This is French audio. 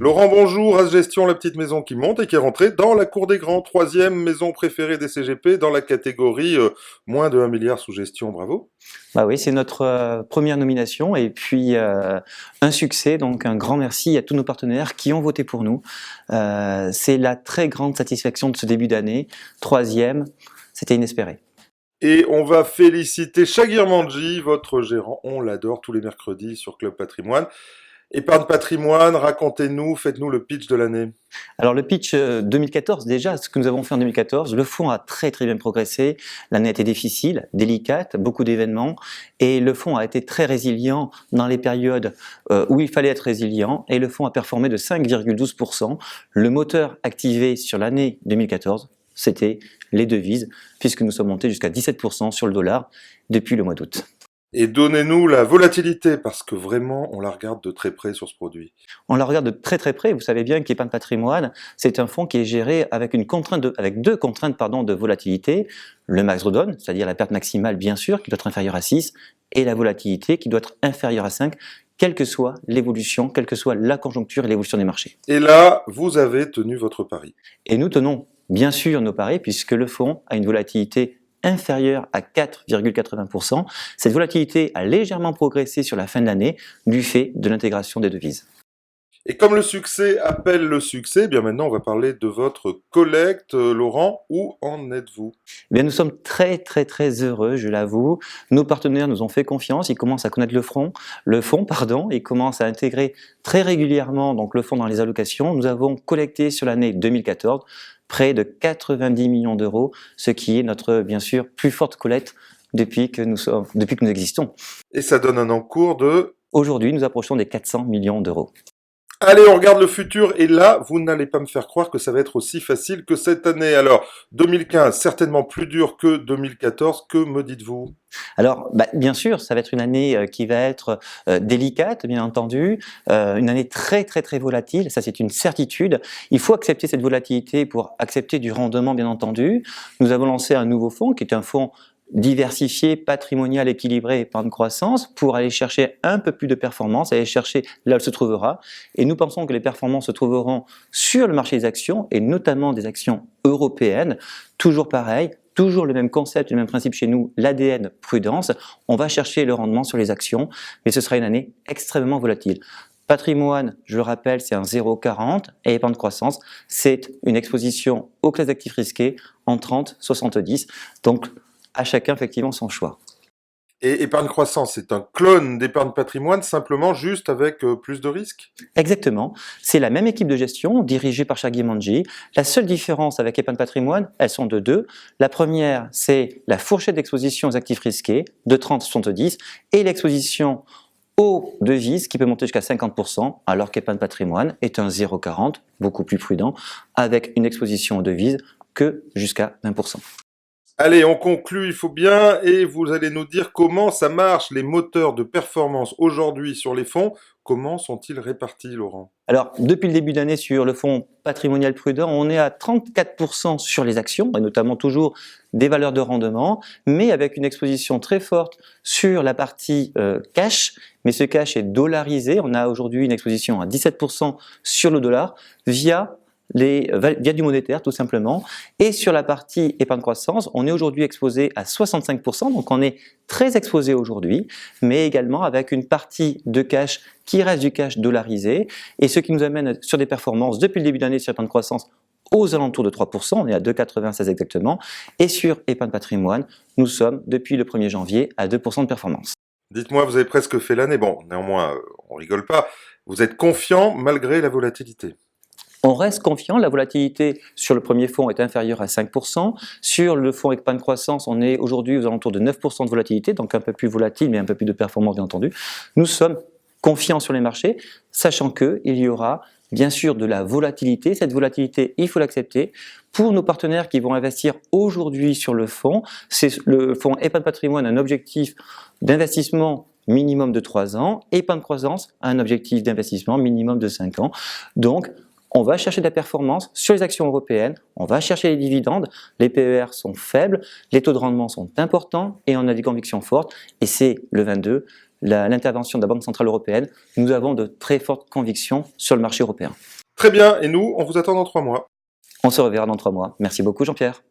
Laurent, bonjour, As Gestion, la petite maison qui monte et qui est rentrée dans la cour des grands, troisième maison préférée des CGP dans la catégorie moins de 1 milliard sous gestion, bravo. Bah oui, c'est notre première nomination et puis un succès, donc un grand merci à tous nos partenaires qui ont voté pour nous. C'est la très grande satisfaction de ce début d'année. Troisième, c'était inespéré. Et on va féliciter Shagir Manji, votre gérant, on l'adore tous les mercredis sur Club Patrimoine. Épargne patrimoine, racontez-nous, faites-nous le pitch de l'année. Alors le pitch 2014, déjà, ce que nous avons fait en 2014, le fonds a très bien progressé, l'année a été difficile, délicate, beaucoup d'événements, et le fonds a été très résilient dans les périodes où il fallait être résilient, et le fonds a performé de 5,12%. Le moteur activé sur l'année 2014, c'était les devises, puisque nous sommes montés jusqu'à 17% sur le dollar depuis le mois d'août. Et donnez-nous la volatilité, parce que vraiment, on la regarde de très près sur ce produit. On la regarde de très près. Vous savez bien qu'Épargne Patrimoine, c'est un fonds qui est géré avec deux contraintes de volatilité. Le max drawdown, c'est-à-dire la perte maximale, bien sûr, qui doit être inférieure à 6, et la volatilité qui doit être inférieure à 5, quelle que soit l'évolution, quelle que soit la conjoncture et l'évolution des marchés. Et là, vous avez tenu votre pari. Et nous tenons bien sûr nos paris, puisque le fonds a une volatilité inférieure à 4,80%. Cette volatilité a légèrement progressé sur la fin de l'année du fait de l'intégration des devises. Et comme le succès appelle le succès, eh bien maintenant on va parler de votre collecte. Laurent, où en êtes-vous? Eh bien, nous sommes très heureux, je l'avoue. Nos partenaires nous ont fait confiance, ils commencent à connaître le fonds, ils commencent à intégrer très régulièrement donc le fonds dans les allocations. Nous avons collecté sur l'année 2014 près de 90 millions d'euros, ce qui est notre, bien sûr, plus forte collecte depuis que nous existons. Et ça donne un encours de... Aujourd'hui, nous approchons des 400 millions d'euros. Allez, on regarde le futur, et là, vous n'allez pas me faire croire que ça va être aussi facile que cette année. Alors, 2015, certainement plus dur que 2014, que me dites-vous? Alors, bien sûr, ça va être une année qui va être délicate, bien entendu, une année très volatile, ça c'est une certitude. Il faut accepter cette volatilité pour accepter du rendement, bien entendu. Nous avons lancé un nouveau fonds qui est un fonds diversifié, patrimonial, équilibré, épargne croissance, pour aller chercher un peu plus de performance, aller chercher là où elle se trouvera. Et nous pensons que les performances se trouveront sur le marché des actions, et notamment des actions européennes. Toujours pareil, toujours le même concept, le même principe chez nous, l'ADN prudence. On va chercher le rendement sur les actions, mais ce sera une année extrêmement volatile. Patrimoine, je le rappelle, c'est un 0,40 et épargne croissance, c'est une exposition aux classes d'actifs risqués en 30-70. Donc, à chacun effectivement son choix. Et épargne croissance, c'est un clone d'épargne patrimoine, simplement juste avec plus de risques? Exactement. C'est la même équipe de gestion dirigée par Shagir Manji. La seule différence avec épargne patrimoine, elles sont de deux. La première, c'est la fourchette d'exposition aux actifs risqués de 30-70 et l'exposition aux devises qui peut monter jusqu'à 50%, alors qu'épargne patrimoine est un 0,40, beaucoup plus prudent, avec une exposition aux devises que jusqu'à 20%. Allez, on conclut, il faut bien, et vous allez nous dire comment ça marche, les moteurs de performance aujourd'hui sur les fonds, comment sont-ils répartis, Laurent? Alors, depuis le début d'année, sur le fonds patrimonial prudent, on est à 34% sur les actions, et notamment toujours des valeurs de rendement, mais avec une exposition très forte sur la partie cash, mais ce cash est dollarisé. On a aujourd'hui une exposition à 17% sur le dollar via du monétaire tout simplement, et sur la partie épargne croissance, on est aujourd'hui exposé à 65%, donc on est très exposé aujourd'hui, mais également avec une partie de cash qui reste du cash dollarisé, et ce qui nous amène sur des performances depuis le début d'année sur épargne croissance aux alentours de 3%, on est à 2,96 exactement, et sur épargne patrimoine, nous sommes depuis le 1er janvier à 2% de performance. Dites-moi, vous avez presque fait l'année, bon, néanmoins, on rigole pas, vous êtes confiant malgré la volatilité? On reste confiant, la volatilité sur le premier fonds est inférieure à 5%. Sur le fonds épargne croissance, on est aujourd'hui aux alentours de 9% de volatilité, donc un peu plus volatile, mais un peu plus de performance bien entendu. Nous sommes confiants sur les marchés, sachant qu'il y aura bien sûr de la volatilité. Cette volatilité, il faut l'accepter. Pour nos partenaires qui vont investir aujourd'hui sur le fonds épargne patrimoine a un objectif d'investissement minimum de 3 ans, épargne croissance a un objectif d'investissement minimum de 5 ans. Donc, on va chercher de la performance sur les actions européennes, on va chercher les dividendes, les PER sont faibles, les taux de rendement sont importants et on a des convictions fortes. Et c'est le 22 l'intervention de la Banque Centrale Européenne, nous avons de très fortes convictions sur le marché européen. Très bien, et nous, on vous attend dans 3 mois. On se reverra dans 3 mois. Merci beaucoup Jean-Pierre.